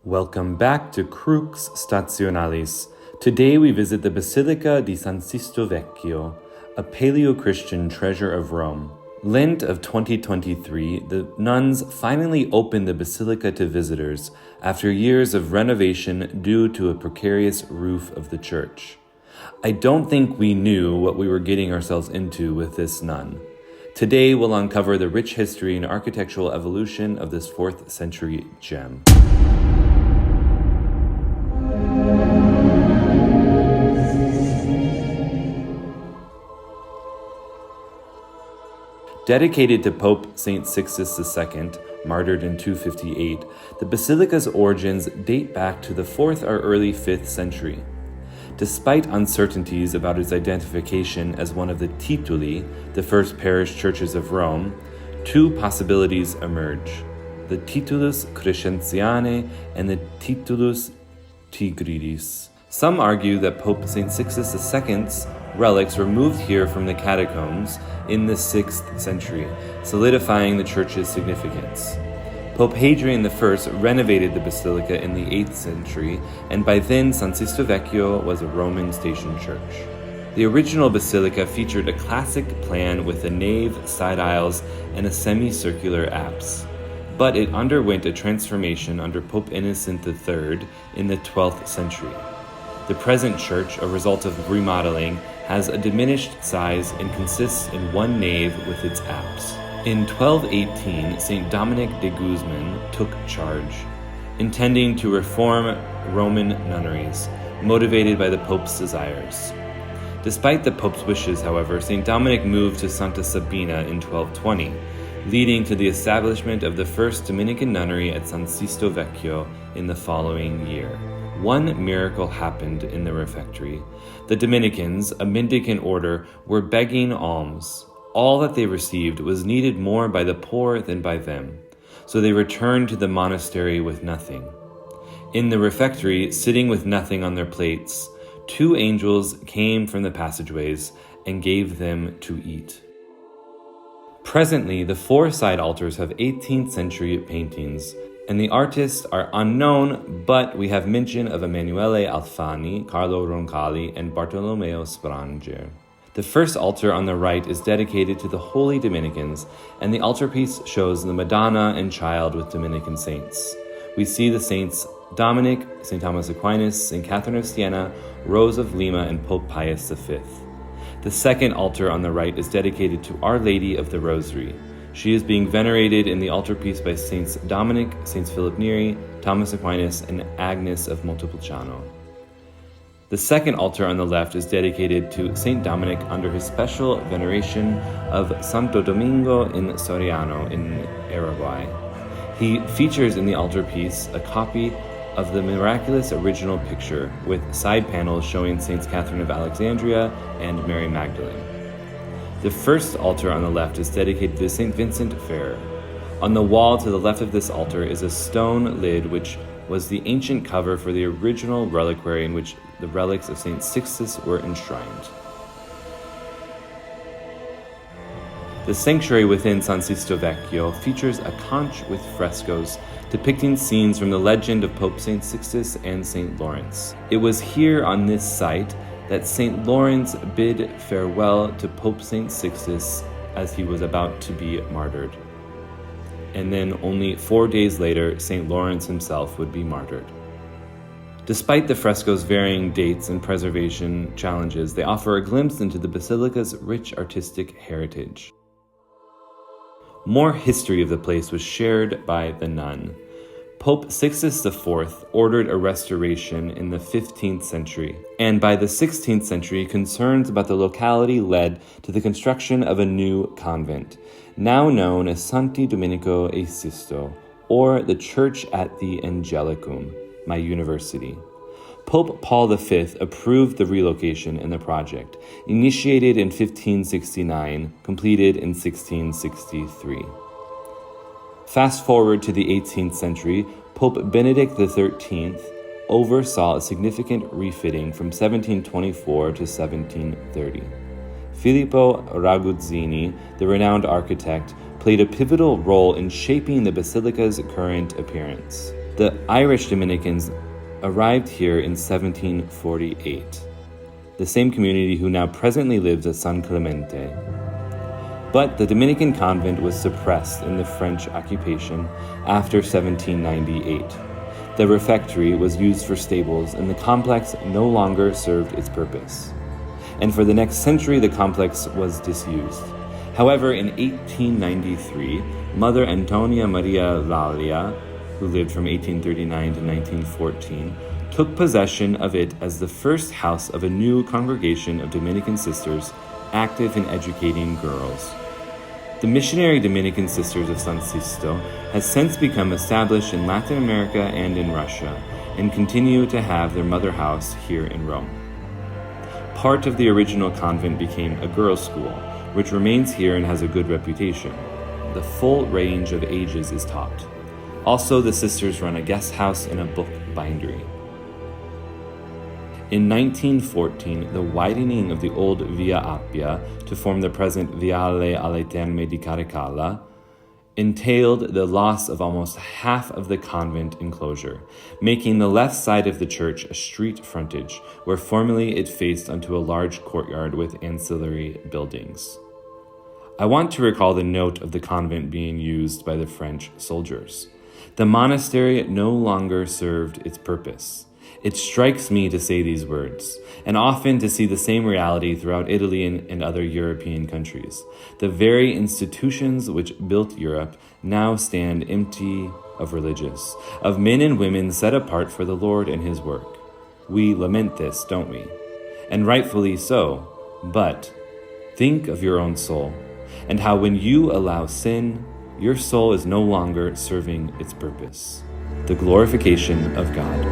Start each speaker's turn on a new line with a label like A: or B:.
A: Welcome back to Crux Stationalis. Today we visit the Basilica di San Sisto Vecchio, a Paleo-Christian treasure of Rome. Lent of 2023, the nuns finally opened the basilica to visitors after years of renovation due to a precarious roof of the church. I don't think we knew what we were getting ourselves into with this nun. Today we'll uncover the rich history and architectural evolution of this 4th century gem. Dedicated to Pope St. Sixtus II, martyred in 258, the basilica's origins date back to the 4th or early 5th century. Despite uncertainties about its identification as one of the tituli, the first parish churches of Rome, two possibilities emerge: the Titulus Crescentiane and the Titulus Tigridis. Some argue that Pope St. Sixtus II's relics were moved here from the catacombs in the 6th century, solidifying the church's significance. Pope Hadrian I renovated the basilica in the 8th century, and by then San Sisto Vecchio was a Roman station church. The original basilica featured a classic plan with a nave, side aisles, and a semicircular apse. But it underwent a transformation under Pope Innocent III in the 12th century. The present church, a result of remodeling, has a diminished size and consists in one nave with its apse. In 1218, St. Dominic de Guzman took charge, intending to reform Roman nunneries, motivated by the Pope's desires. Despite the Pope's wishes, however, St. Dominic moved to Santa Sabina in 1220, leading to the establishment of the first Dominican nunnery at San Sisto Vecchio in the following year. One miracle happened in the refectory. The Dominicans, a mendicant order, were begging alms. All that they received was needed more by the poor than by them, so they returned to the monastery with nothing. In the refectory, sitting with nothing on their plates, two angels came from the passageways and gave them to eat. Presently, the four side altars have 18th century paintings, and the artists are unknown, but we have mention of Emanuele Alfani, Carlo Roncalli, and Bartolomeo Spranger. The first altar on the right is dedicated to the Holy Dominicans, and the altarpiece shows the Madonna and Child with Dominican saints. We see the saints Dominic, St. Thomas Aquinas, St. Catherine of Siena, Rose of Lima, and Pope Pius V. The second altar on the right is dedicated to Our Lady of the Rosary. She is being venerated in the altarpiece by Saints Dominic, Saints Philip Neri, Thomas Aquinas, and Agnes of Montepulciano. The second altar on the left is dedicated to Saint Dominic under his special veneration of Santo Domingo in Soriano in Uruguay. He features in the altarpiece a copy of the miraculous original picture with side panels showing Saints Catherine of Alexandria and Mary Magdalene. The first altar on the left is dedicated to St. Vincent Ferrer. On the wall to the left of this altar is a stone lid which was the ancient cover for the original reliquary in which the relics of St. Sixtus were enshrined. The sanctuary within San Sisto Vecchio features a conch with frescoes depicting scenes from the legend of Pope St. Sixtus and St. Lawrence. It was here on this site that St. Lawrence bid farewell to Pope St. Sixtus as he was about to be martyred. And then only 4 days later, St. Lawrence himself would be martyred. Despite the frescoes' varying dates and preservation challenges, they offer a glimpse into the basilica's rich artistic heritage. More history of the place was shared by the nun. Pope Sixtus IV ordered a restoration in the 15th century, and by the 16th century, concerns about the locality led to the construction of a new convent, now known as Santi Domenico e Sisto, or the Church at the Angelicum, my university. Pope Paul V approved the relocation and the project, initiated in 1569, completed in 1663. Fast forward to the 18th century, Pope Benedict XIII oversaw a significant refitting from 1724 to 1730. Filippo Raguzzini, the renowned architect, played a pivotal role in shaping the basilica's current appearance. The Irish Dominicans arrived here in 1748, the same community who now presently lives at San Clemente. But the Dominican convent was suppressed in the French occupation after 1798. The refectory was used for stables, and the complex no longer served its purpose. And for the next century, the complex was disused. However, in 1893, Mother Antonia Maria Lalia, who lived from 1839 to 1914, took possession of it as the first house of a new congregation of Dominican sisters active in educating girls. The missionary Dominican Sisters of San Sisto has since become established in Latin America and in Russia, and continue to have their mother house here in Rome. Part of the original convent became a girls' school, which remains here and has a good reputation. The full range of ages is taught. Also, the sisters run a guest house and a book bindery. In 1914, the widening of the old Via Appia to form the present Viale alle Terme di Caracalla entailed the loss of almost half of the convent enclosure, making the left side of the church a street frontage, where formerly it faced onto a large courtyard with ancillary buildings. I want to recall the note of the convent being used by the French soldiers. The monastery no longer served its purpose. It strikes me to say these words, and often to see the same reality throughout Italy and other European countries. The very institutions which built Europe now stand empty of religious, of men and women set apart for the Lord and His work. We lament this, don't we? And rightfully so, but think of your own soul, and how when you allow sin, your soul is no longer serving its purpose. The glorification of God.